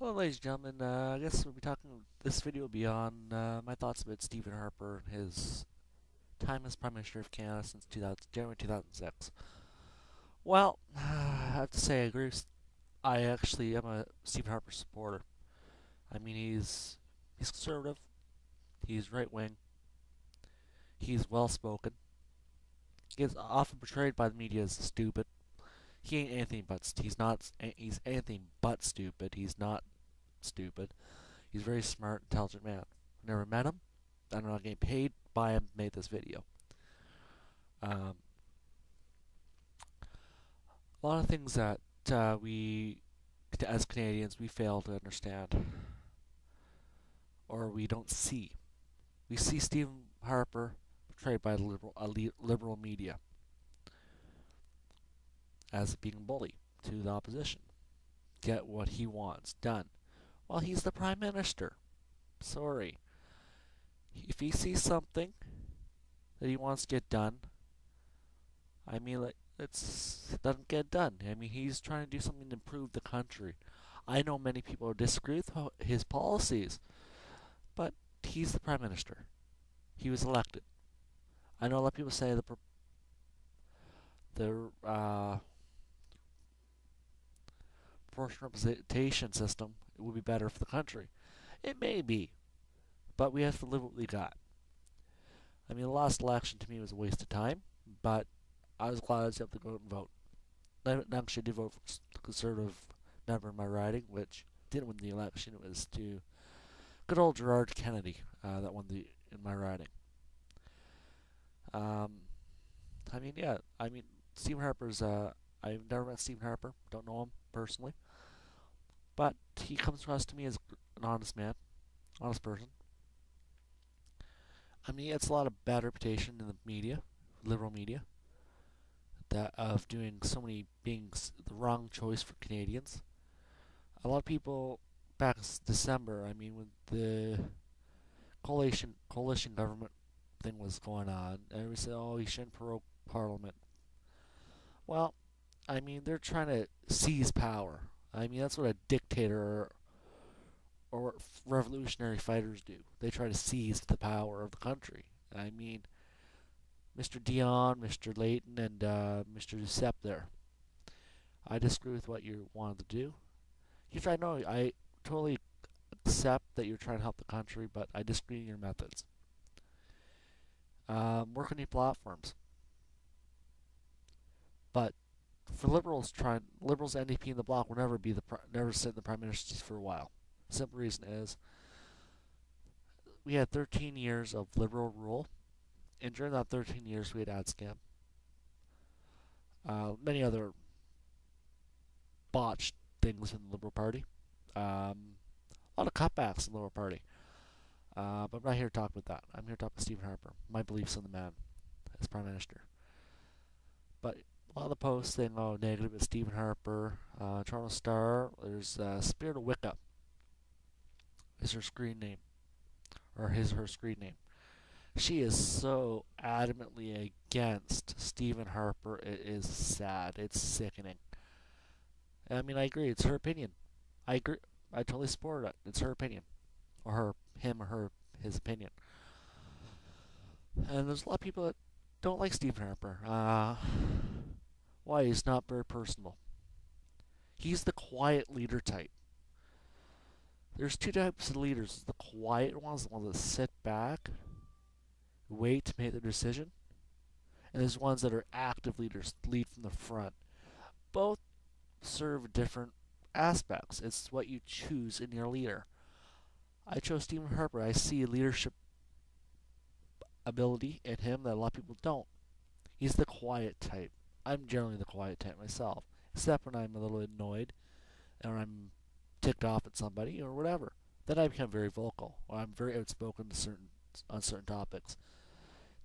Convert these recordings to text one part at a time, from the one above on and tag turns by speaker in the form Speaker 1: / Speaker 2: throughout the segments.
Speaker 1: Hello, ladies and gentlemen. I guess we'll be talking. This video will be on my thoughts about Stephen Harper and his time as Prime Minister of Canada since January 2006. Well, I have to say, I agree. I actually am a Stephen Harper supporter. I mean, he's conservative. He's right wing. He's well spoken. He is often portrayed by the media as stupid. He ain't anything but he's not. He's anything but stupid. He's not stupid. He's a very smart, intelligent man. Never met him. I'm not getting paid by him to make this video. Um, a lot of things that we, as Canadians, we fail to understand or we don't see. We see Stephen Harper portrayed by the liberal media as being a bully to the opposition. Get what he wants done. Well, he's the Prime Minister. Sorry. If he sees something that he wants to get done, I mean, like, it doesn't get done. I mean, he's trying to do something to improve the country. I know many people disagree with his policies, but he's the Prime Minister. He was elected. I know a lot of people say the proportional representation system would be better for the country. It may be, but we have to live with what we got. I mean, the last election to me was a waste of time, but I was glad I was able to go out and vote. I actually did vote for the Conservative member in my riding, which didn't win the election. It was to good old Gerard Kennedy that won in my riding. I mean, yeah. I mean, Stephen Harper's. I've never met Stephen Harper. Don't know him personally, but he comes across to me as an honest man, honest person. I mean, he gets a lot of bad reputation in the media, liberal media, that of doing so many being the wrong choice for Canadians. A lot of people back in December, I mean, when the coalition government thing was going on, everybody said, "Oh, he shouldn't prorogue Parliament." Well, I mean, they're trying to seize power. I mean, that's what a dictator or what revolutionary fighters do. They try to seize the power of the country. I mean, Mr. Dion, Mr. Layton, and Mr. Duceppe there. I disagree with what you wanted to do. I totally accept that you're trying to help the country, but I disagree in your methods. Work on your platforms. But for liberals, NDP, and the Bloc will never sit in the prime minister's seat for a while. The simple reason is we had 13 years of liberal rule, and during that 13 years we had ad scam, many other botched things in the Liberal Party, a lot of cutbacks in the Liberal Party. But I'm not here to talk about that. I'm here to talk about Stephen Harper, my beliefs in the man as Prime Minister. But a lot of the posts saying, "Oh, negative at Stephen Harper," Toronto Star. There's Spirit of Wicca is her screen name, or her screen name. She is so adamantly against Stephen Harper. It is sad. It's sickening. I mean, I agree. It's her opinion. I agree. I totally support it. It's her opinion, or his opinion. And there's a lot of people that don't like Stephen Harper. Why? He's not very personable. He's the quiet leader type. There's two types of leaders. The quiet ones, the ones that sit back, wait to make their decision. And there's ones that are active leaders, lead from the front. Both serve different aspects. It's what you choose in your leader. I chose Stephen Harper. I see leadership ability in him that a lot of people don't. He's the quiet type. I'm generally the quiet type myself, except when I'm a little annoyed or I'm ticked off at somebody or whatever. Then I become very vocal, or I'm very outspoken on certain topics.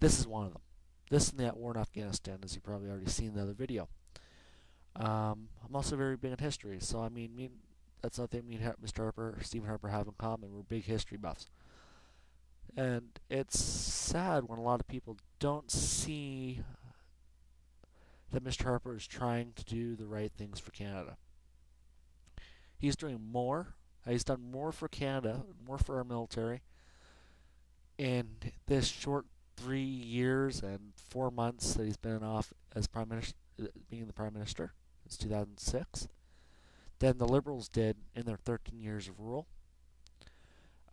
Speaker 1: This is one of them. This and that war in Afghanistan, as you've probably already seen in the other video. I'm also very big in history, so I mean that's another thing me and Mr. Harper, Stephen Harper, have in common. We're big history buffs. And it's sad when a lot of people don't see that Mr. Harper is trying to do the right things for Canada. He's doing more He's done more for Canada, more for our military, in this short 3 years and 4 months that he's been off as prime minister, being the prime minister since 2006, than the Liberals did in their 13 years of rule.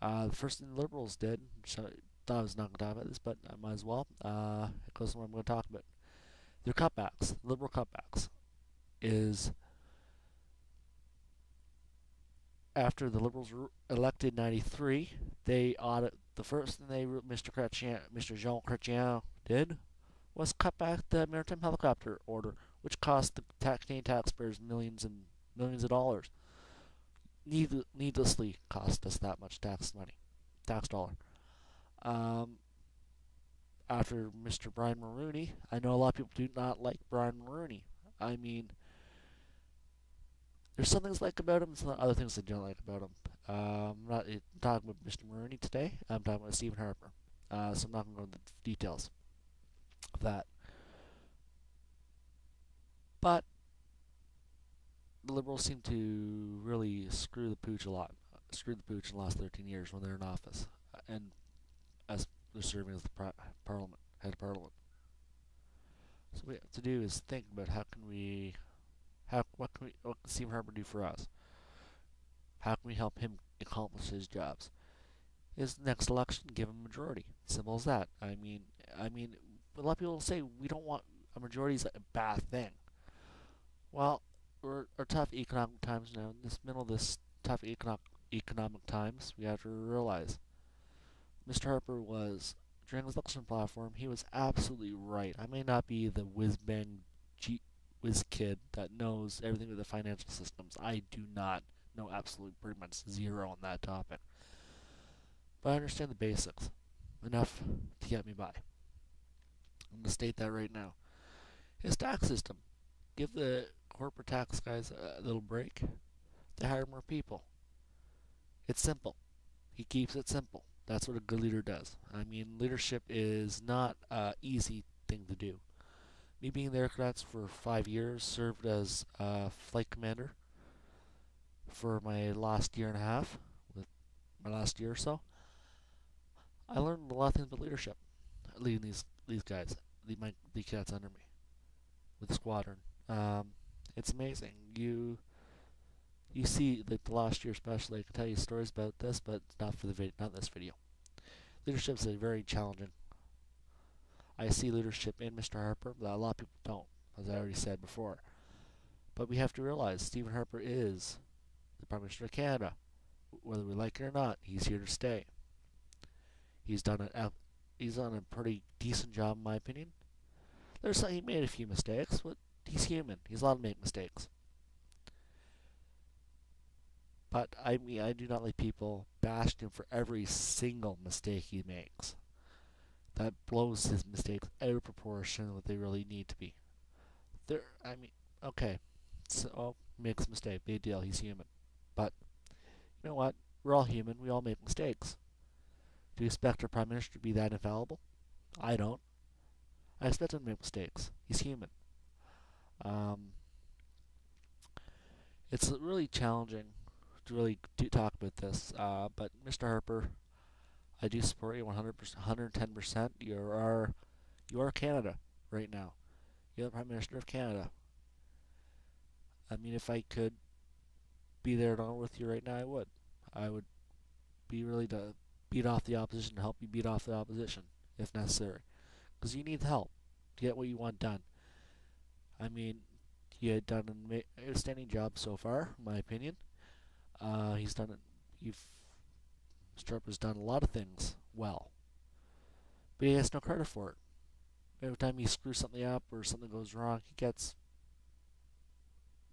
Speaker 1: The first thing the Liberals did, which I thought I was not going to talk about this, but I might as well. It goes to what I'm going to talk about. Their cutbacks, Liberal cutbacks, is after the Liberals were elected in '93, they audit the first thing Mr. Jean Chrétien did was cut back the maritime helicopter order, which cost the Canadian taxpayers millions and millions of dollars. Needlessly cost us that much tax dollar. Um, After Mr. Brian Mulroney, I know a lot of people do not like Brian Mulroney. I mean, there's some things I like about him, and some other things I don't like about him. I'm not talking about Mr. Mulroney today. I'm talking about Steven Harper. So I'm not going to go into the details of that. But the Liberals seem to really screw the pooch a lot. Screwed the pooch in the last 13 years when they're in office, and as they're serving as the head of Parliament. So what we have to do is think about what can Stephen Harper do for us? How can we help him accomplish his jobs? His next election, give him a majority. Simple as that. I mean, a lot of people say we don't want a majority is a bad thing. Well, we're tough economic times now. In this middle of this tough economic times, we have to realize Mr. Harper was, during his election platform, he was absolutely right. I may not be the whiz-bang whiz kid that knows everything about the financial systems. I do not know absolutely pretty much zero on that topic. But I understand the basics enough to get me by. I'm going to state that right now. His tax system. Give the corporate tax guys a little break. They hire more people. It's simple. He keeps it simple. That's what a good leader does. I mean, leadership is not an easy thing to do. Me being the Air Cadets for 5 years, served as flight commander for my last year and a half, with my last year or so. I learned a lot of things about leadership, leading these guys, the cadets under me, with the squadron. It's amazing. You see, like the last year especially, I can tell you stories about this, but not for the not this video. Leadership is very challenging. I see leadership in Mr. Harper, but a lot of people don't, as I already said before. But we have to realize Stephen Harper is the Prime Minister of Canada. Whether we like it or not, he's here to stay. He's done a pretty decent job, in my opinion. He made a few mistakes, but he's human. He's allowed to make mistakes. But I do not like people bashing him for every single mistake he makes. That blows his mistakes out of proportion to what they really need to be. Okay, so makes a mistake, big deal. He's human. But you know what? We're all human. We all make mistakes. Do you expect our Prime Minister to be that infallible? I don't. I expect him to make mistakes. He's human. It's really challenging to really talk about this. But Mr. Harper, I do support you 100%, 110%. You are Canada right now. You're the Prime Minister of Canada. I mean, if I could be there along with you right now, I would. I would be really to beat off the opposition, help you beat off the opposition, if necessary. Because you need help to get what you want done. I mean, he had done an outstanding job so far, in my opinion. He's done it. Mr. Harper's done a lot of things well, but he has no credit for it. Every time he screws something up or something goes wrong, he gets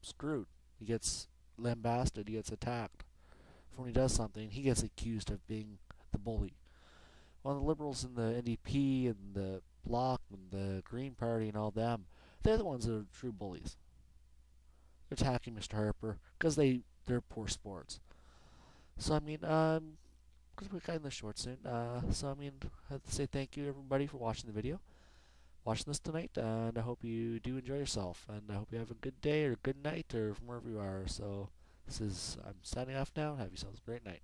Speaker 1: screwed. He gets lambasted. He gets attacked. For when he does something, he gets accused of being the bully. While the Liberals and the NDP and the Bloc and the Green Party and all them, they're the ones that are true bullies. They're attacking Mr. Harper because they're poor sports. So I mean, because we're kind of short soon. So I mean, I have to say thank you everybody for watching the video, watching this tonight, and I hope you do enjoy yourself, and I hope you have a good day or good night or from wherever you are. So I'm signing off now. Have yourselves a great night.